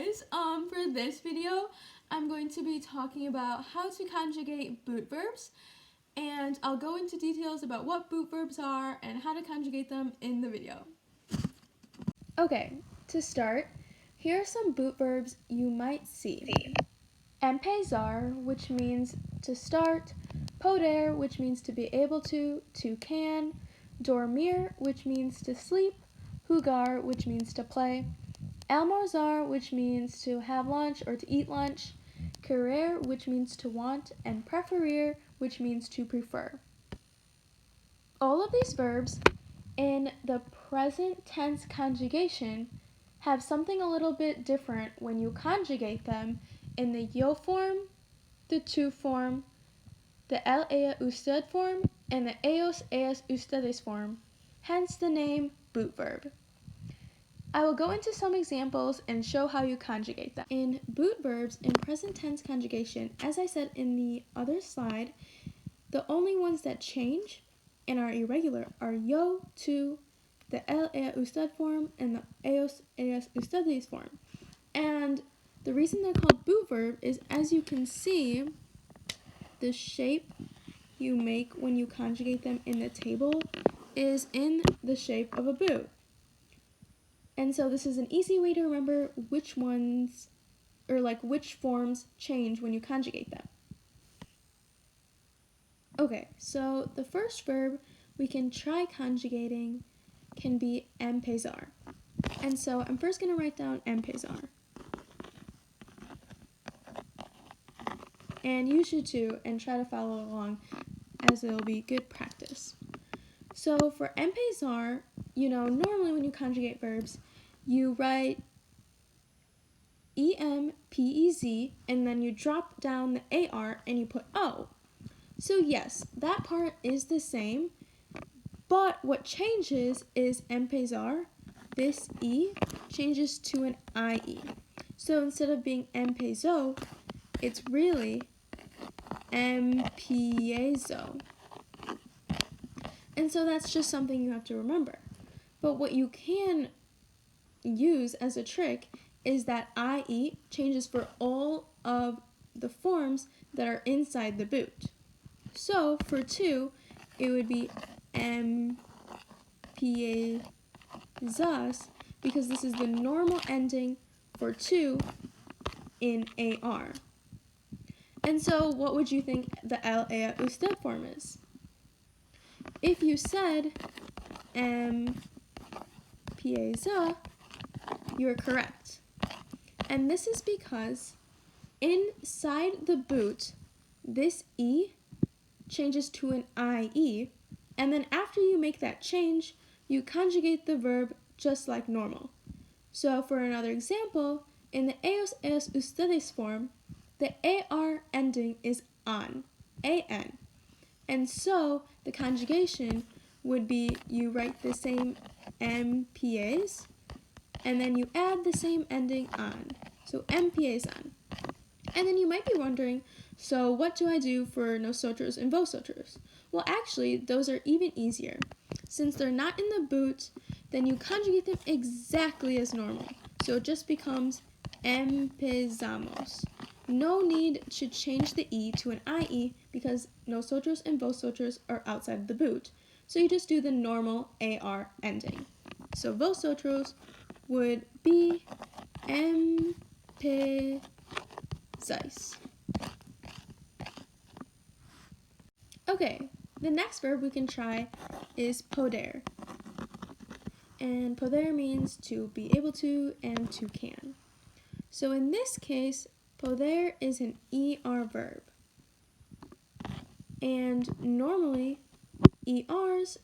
guys. For this video, I'm going to be talking about how to conjugate boot verbs, and I'll go into details about what boot verbs are and how to conjugate them in the video. Okay, to start, here are some boot verbs you might see. Empezar, which means to start, poder, which means to be able to can, dormir, which means to sleep, jugar, which means to play, almorzar, which means to have lunch or to eat lunch, querer, which means to want, and preferir, which means to prefer. All of these verbs in the present tense conjugation have something a little bit different when you conjugate them in the yo form, the tu form, the el, ella, usted form, and the ellos, ellas, ustedes form, hence the name boot verb. I will go into some examples and show how you conjugate them. In boot verbs in present tense conjugation, as I said in the other slide, the only ones that change and are irregular are yo, tu, the el, ella, usted form, and the ellos, ellas, ustedes form. And the reason they're called boot verb is, as you can see, the shape you make when you conjugate them in the table is in the shape of a boot. And so this is an easy way to remember which ones, or which forms change when you conjugate them. Okay, so the first verb we can try conjugating can be empezar. And so I'm first going to write down empezar. And you should too, and try to follow along, as it'll be good practice. So for empezar, normally when you conjugate verbs, you write E-M-P-E-Z, and then you drop down the A-R and you put O. So yes, that part is the same, but what changes is empezar, this E, changes to an I-E. So instead of being empezo, it's really empiezo. And so that's just something you have to remember. But what you can use as a trick is that IE changes for all of the forms that are inside the boot. So for tu, it would be empiezas, because this is the normal ending for tu in AR. And so what would you think the el, ella, usted form is? If you said empieza, you're correct. And this is because inside the boot, this E changes to an IE, and then after you make that change, you conjugate the verb just like normal. So for another example, in the ellos, ellas, ustedes form, the AR ending is an, A-N. And so the conjugation would be you write the same empiez, and then you add the same ending an. So empiezan. And then you might be wondering, so what do I do for nosotros and vosotros? Well, actually, those are even easier. Since they're not in the boot, then you conjugate them exactly as normal. So it just becomes empezamos. No need to change the E to an IE because nosotros and vosotros are outside the boot. So you just do the normal AR ending. So vosotros would be empezáis. Okay, the next verb we can try is poder. And poder means to be able to and to can. So in this case, poder is an ER verb. And normally, ERs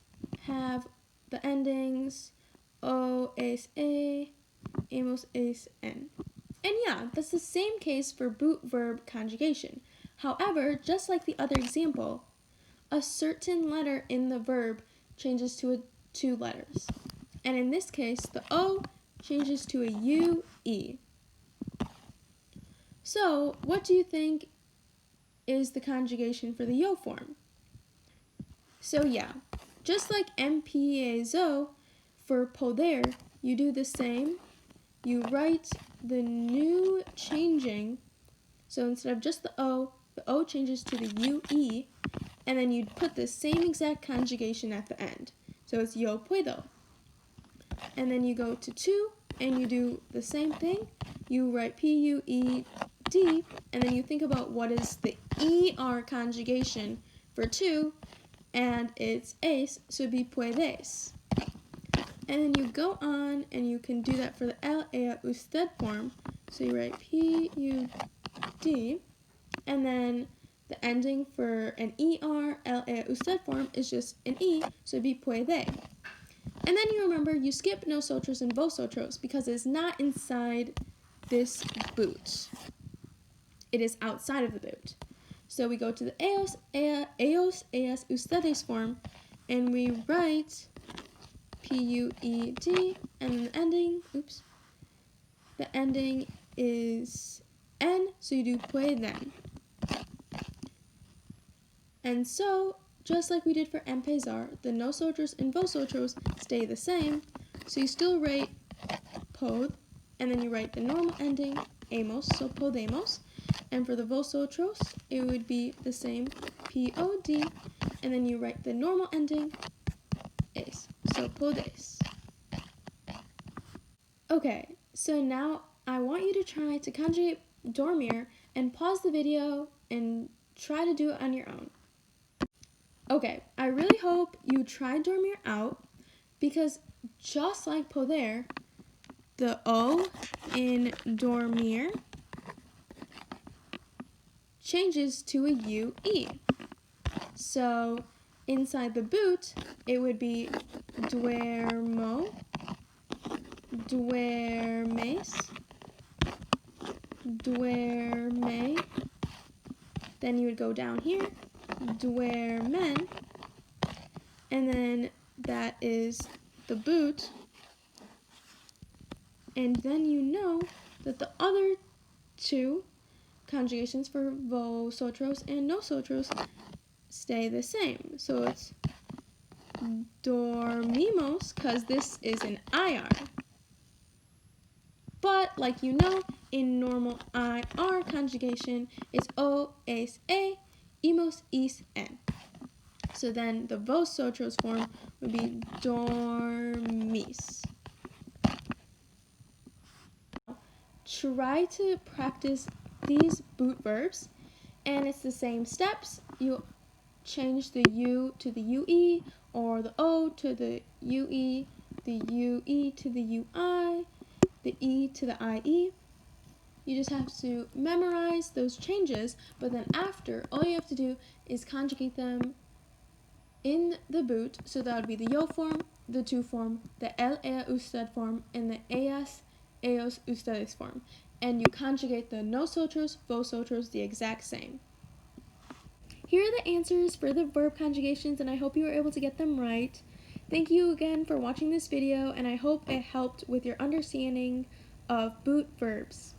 have the endings O, es, e, emos, es, en. And yeah, that's the same case for boot verb conjugation. However, just like the other example, a certain letter in the verb changes to two letters. And in this case, the O changes to a UE. So, what do you think is the conjugation for the yo form? So yeah, just like empiezo, for poder, you do the same. You write the new changing, so instead of just the O changes to the UE, and then you'd put the same exact conjugation at the end. So it's yo puedo. And then you go to to, and you do the same thing. You write P-U-E-D, and then you think about what is the ER conjugation for to, and it's es, so it'd be puedes. And then you go on, and you can do that for the el, ella, usted form. So you write P-U-D, and then the ending for an ER, el, ella, usted form is just an E, so it'd be puede. And then you remember you skip nosotros and vosotros because it's not inside this boot. It is outside of the boot. So we go to the ellos, ellas, ustedes form, and we write P-U-E-D, and the ending, the ending is N, so you do pueden. And so, just like we did for empezar, the nosotros and vosotros stay the same, so you still write pod, and then you write the normal ending, hemos, so podemos, and for the vosotros, it would be the same, P-O-D, and then you write the normal ending, es, so podes. Okay, so now I want you to try to conjugate dormir and pause the video and try to do it on your own. Okay, I really hope you tried dormir out because just like poder, the O in dormir changes to a UE. So inside the boot, it would be duermo, duermes, duerme. Then you would go down here, duermen, and then that is the boot. And then you know that the other two conjugations for vosotros and nosotros stay the same. So it's dormimos, because this is an IR. But, like you know, in normal IR conjugation, it's O, es, e, imos, is, en. So then the vosotros form would be dormis. Try to practice these boot verbs, and it's the same steps. You change the U to the UE, or the O to the UE to the UI, the E to the IE. You just have to memorize those changes, but then after, all you have to do is conjugate them in the boot, so that would be the yo form, the to form, the el, ella, usted form, and the ellas, ellos, ustedes form. And you conjugate the nosotros, vosotros the exact same. Here are the answers for the verb conjugations, and I hope you were able to get them right. Thank you again for watching this video, and I hope it helped with your understanding of boot verbs.